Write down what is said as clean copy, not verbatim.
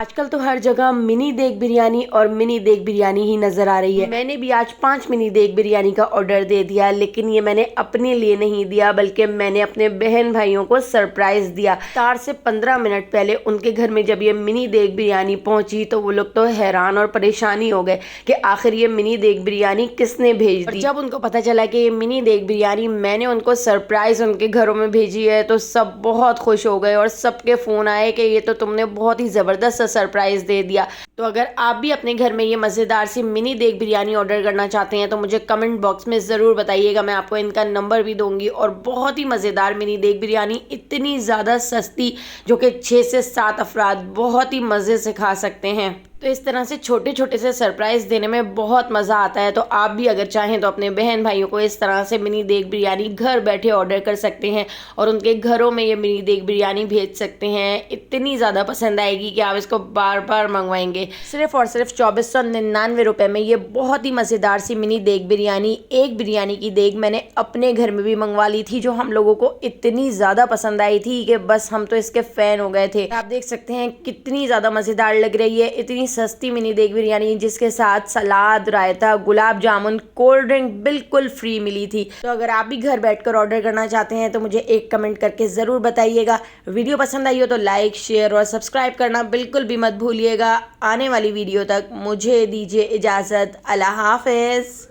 आजकल तो हर जगह मिनी देग बिरयानी और मिनी देग बिरयानी ही नजर आ रही है। मैंने भी आज 5 मिनी देग बिरयानी का ऑर्डर दे दिया, लेकिन ये मैंने अपने लिए नहीं दिया बल्कि मैंने अपने बहन भाइयों को सरप्राइज दिया। 4 से 15 मिनट पहले उनके घर में जब ये मिनी देग बिरयानी पहुंची तो वो लोग तो हैरान और परेशानी हो गए कि आखिर ये मिनी देग बिरयानी किसने भेज दी। जब उनको पता चला कि ये मिनी देग बिरयानी मैंने उनको सरप्राइज उनके घरों में भेजी है तो सब बहुत खुश हो गए और सबके फोन आए कि ये तो तुमने बहुत ही जबरदस्त सरप्राइज दे दिया। तो अगर आप भी अपने घर में ये मज़ेदार सी मिनी देग बिरयानी ऑर्डर करना चाहते हैं तो मुझे कमेंट बॉक्स में ज़रूर बताइएगा, मैं आपको इनका नंबर भी दूंगी। और बहुत ही मज़ेदार मिनी देग बिरयानी, इतनी ज़्यादा सस्ती जो कि 6 से 7 अफराद बहुत ही मज़े से खा सकते हैं। तो इस तरह से छोटे छोटे से सरप्राइज़ देने में बहुत मज़ा आता है। तो आप भी अगर चाहें तो अपने बहन भाइयों को इस तरह से मिनी देग बिरयानी घर बैठे ऑर्डर कर सकते हैं और उनके घरों में ये मिनी देग बिरयानी भेज सकते हैं। इतनी ज़्यादा पसंद आएगी कि आप इसको बार बार मंगवाएंगे। सिर्फ और सिर्फ 2499 रुपये में ये बहुत ही मज़ेदार सी मिनी देग बिरयानी। एक बिरयानी की देग मैंने अपने घर में भी मंगवा ली थी जो हम लोगों को इतनी ज़्यादा पसंद आई थी कि बस हम तो इसके फ़ैन हो गए थे। आप देख सकते हैं कितनी ज़्यादा मज़ेदार लग रही है। इतनी सस्ती मिनी देग बिरयानी जिसके साथ सलाद, रायता, गुलाब जामुन, कोल्ड ड्रिंक बिल्कुल फ्री मिली थी। तो अगर आप भी घर बैठकर ऑर्डर करना चाहते हैं तो मुझे एक कमेंट करके ज़रूर बताइएगा। वीडियो पसंद आई हो तो लाइक, शेयर और सब्सक्राइब करना बिल्कुल भी मत भूलिएगा। आने वाली वीडियो तक मुझे दीजिए इजाज़त। अल्लाह हाफ़िज़।